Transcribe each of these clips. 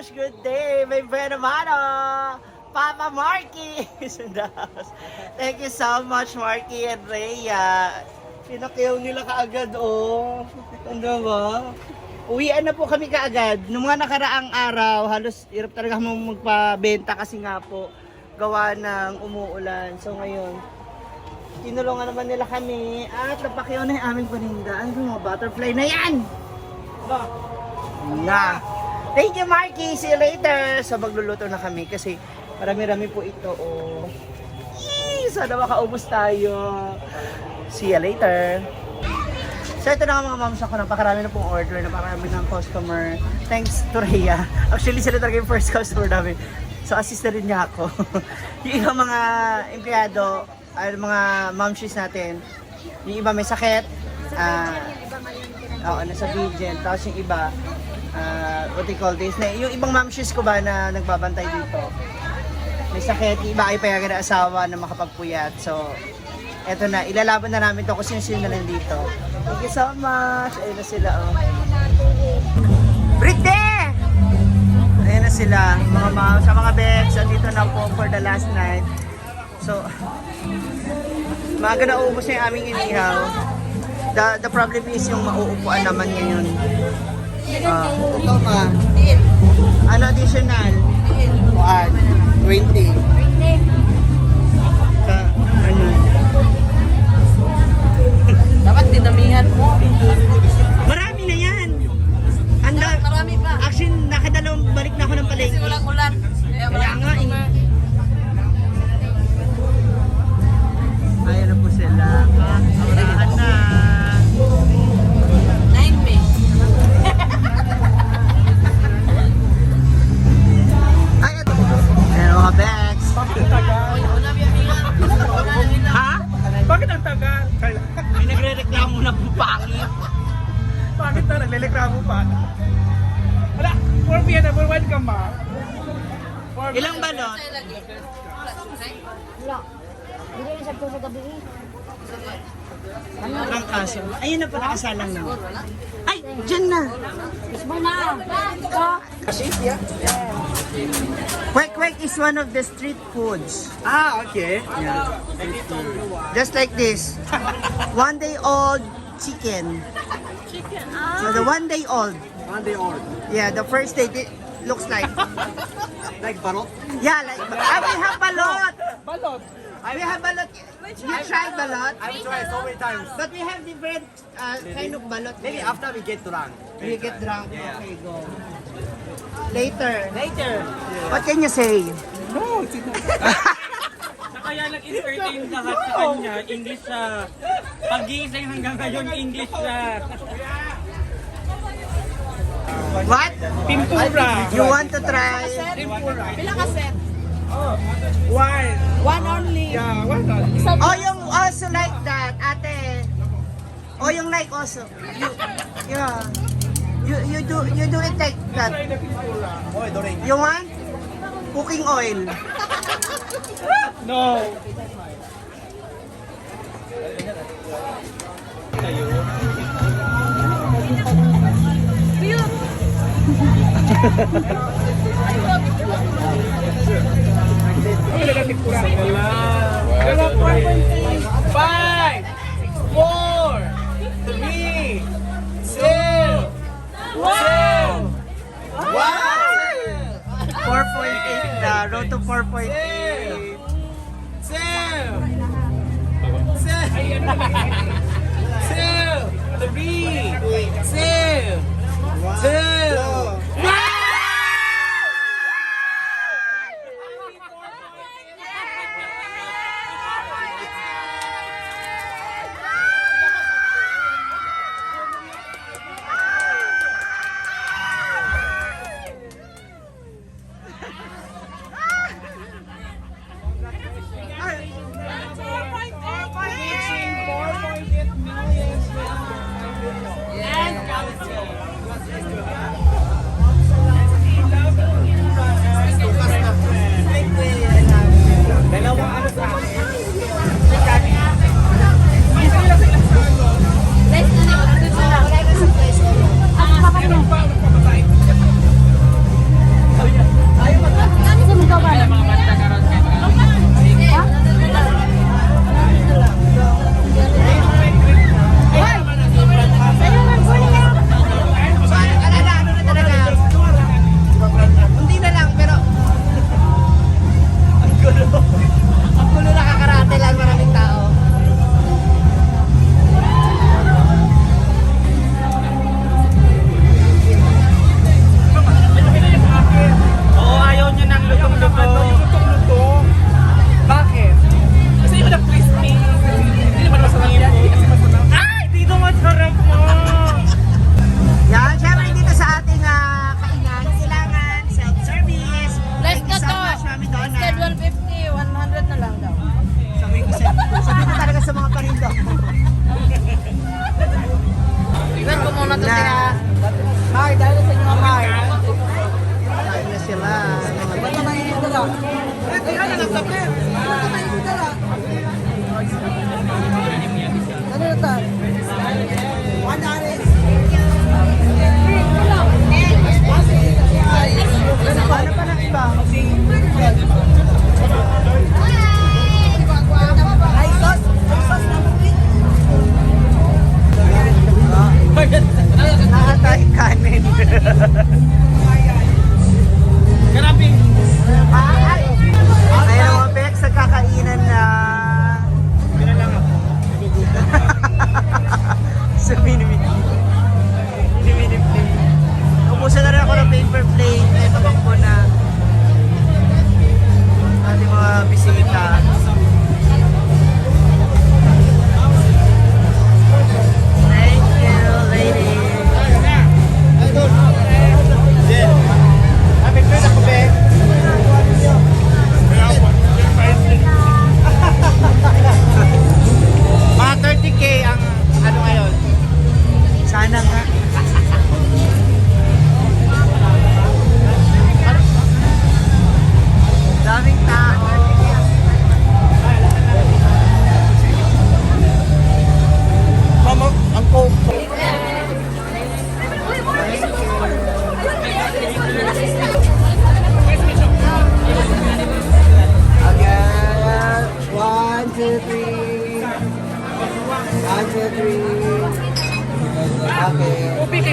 much. Good day, my friend Amano. Papa Marky is in the house. Thank you so much, Marky and Rhea. Pinakyaw nila kaagad, oh. Ano ba? Uwian na po kami kaagad. Noong mga nakaraang araw, halos hirap talaga magpabenta kasi nga po gawa ng umuulan. So ngayon, tinulungan naman nila kami at napakyaw na yung aming paninda. Ano yung mga butterfly na yan? Ba? Na. Thank you, Marky. See you later. So magluluto na kami kasi marami-rami po ito. Oh. Yee! Sana makaubos tayo. See you later. So ito na nga mga moms ako, napakarami na pong order, napakarami ng customer. Thanks to Rhea. Actually sila talaga yung first customer namin. So assist na rin niya ako. Yung ibang mga empleyado, ay mga momshies natin, yung iba may sakit. Oo, nasa vigil. Tapos yung iba, what they call this, yung ibang momshies ko ba na nagbabantay dito. May sakit, yung iba ay payagan na asawa na makapagpuyat. So, eto na, ilalaban na namin to kung sino na lang dito. Thank you so much. Ayun na sila, oh. Britney! Ayun na sila, mga moms, sa mga bex, andito na po for the last night. So, maaga na uubos na yung aming inihaw. The problem is yung mauupuan naman ngayon. Ito ka. Ano additional? 20. Ano? Dapat dinamihan mo. Marami na yan. Marami pa. Actually, nakadalawang balik na ako ng palengke. Kasi walang ulan. Kaya nga eh. Ayan na po sila. Aurahan na. 9 May. Ay, ito po. Ayan mga bags. Ha? Bakit ang tagal? May nagre-reklamo na po pangit. Bakit na naglilikramo pa? Wala, 4 p.m. na, 1 ka ma. Ilang balot? Wala. Hindi rin sakto sa gabi. Ang kaso. Ayun na pala kasalang na. Ay, dyan na. Ismo na. Ito. Kwek-kwek is one of the street foods. Ah, okay. Yeah. Just like this. 1 day old chicken. So the 1 day old. 1 day old. Yeah, the first day it looks like. Like balot? Yeah, like we have balot. Balot. We have balot. You tried balot? I've tried so many times. But we have different kind of balot. Maybe after we get drunk. We get drunk. Okay, go. Later. Later. What can you say? No, it's not. Kaya nag-entertain lahat sa kanya, English siya. Pag-iisay hanggang ngayon, English siya. What? Tempura. You want to try? Tempura. Pila ka set? One. One only. Yeah, one only. Oh, yung also like that, ate. Oh, yung like also. Yeah. You do it like that. Oh, don't. You want? Cooking oil. No. Wala. 5, 4, 3, 2, 1. 4.8 na. Road to 4.8. 2, 3, 2, 1.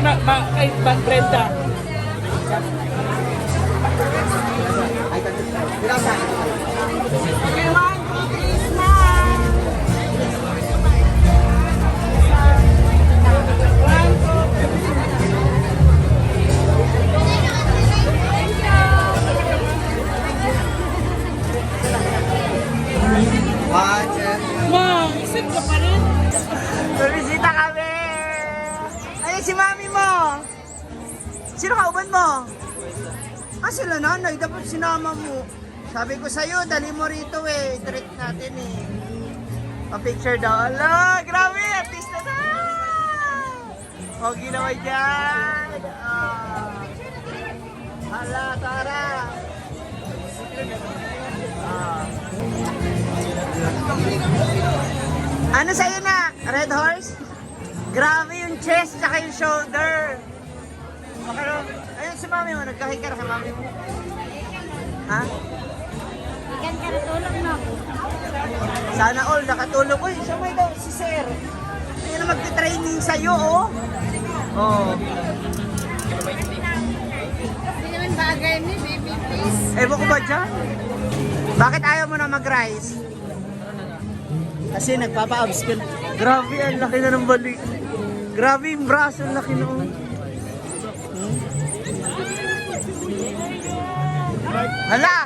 kay, kay Brenda. Wow, isip ka pa rin. Bumisita kami! Ayun si mami mo! Sino kauban mo? Ah, sila nanay. Dapat sinama mo. Sabi ko sa'yo, dali mo rito eh. I-treat natin eh. Pa-picture daw. Ala, grabe! Artista na! Pogi naman dyan! Ah. Hala, tara! Ah. Ano sa'yo na? Red horse? Grabe yung chest tsaka yung shoulder. Ayun si mami mo, nagkahig ka na kay mami mo. Ha? Ikan ka na tulog na. Sana all nakatulog. Uy, siya may daw si sir. Hindi na magti-training sa'yo, oh. Oh. Hindi naman bagay ni baby, please. Ewan ko ba dyan? Bakit ayaw mo na mag-rise? Kasi nagpapa-abs ka. Grabe, ang laki na ng balik. Grabe yung braso, ang laki noon. Hala!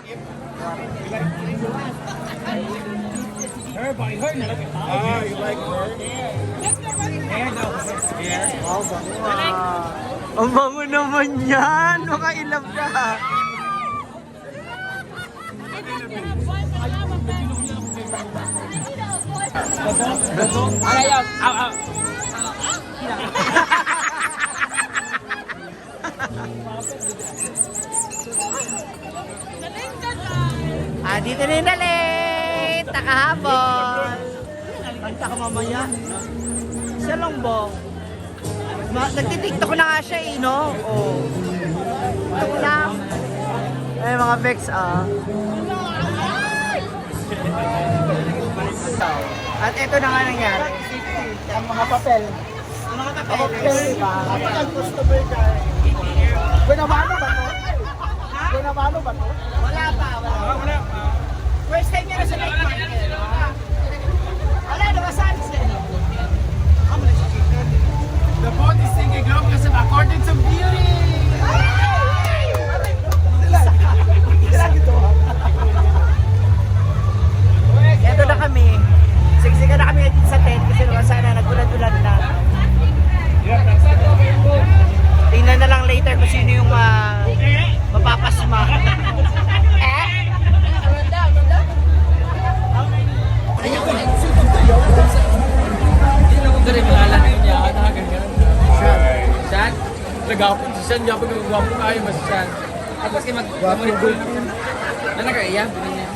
Her by her na lang. Ah, you like her? Hair daw. Hair? Wow, bango ah. Ang bango naman yan. Makailab na. Ayaw. Aw. Dito na yung dalit. Takahapon. Kanta ka mamaya. Siya lang ba? Nagtitiktok na nga siya eh, no? Oo. Ito na. Ay, mga Bex, ah. At ito na nga nangyari. Ang mga papel. Ang mga papel. Kapag ang customer ka. Binabano ba to? Binabano ba to? Wala pa, wala. First time niya na sa night market. Wala, nabasan siya. The boat is singing love kasi according to beauty. Ito na kami. Sigsika na kami sa tent kasi naman sana nagulad-ulad na. Tingnan na lang later kung sino yung mapapasma. Hindi na ko ganun malalan niya. Siyan? Nagapon si Siyan. Gapon ko gwapo kayo mas Siyan. Tapos kayo mag-gwapo. Ano ka iya? Bilhin niya.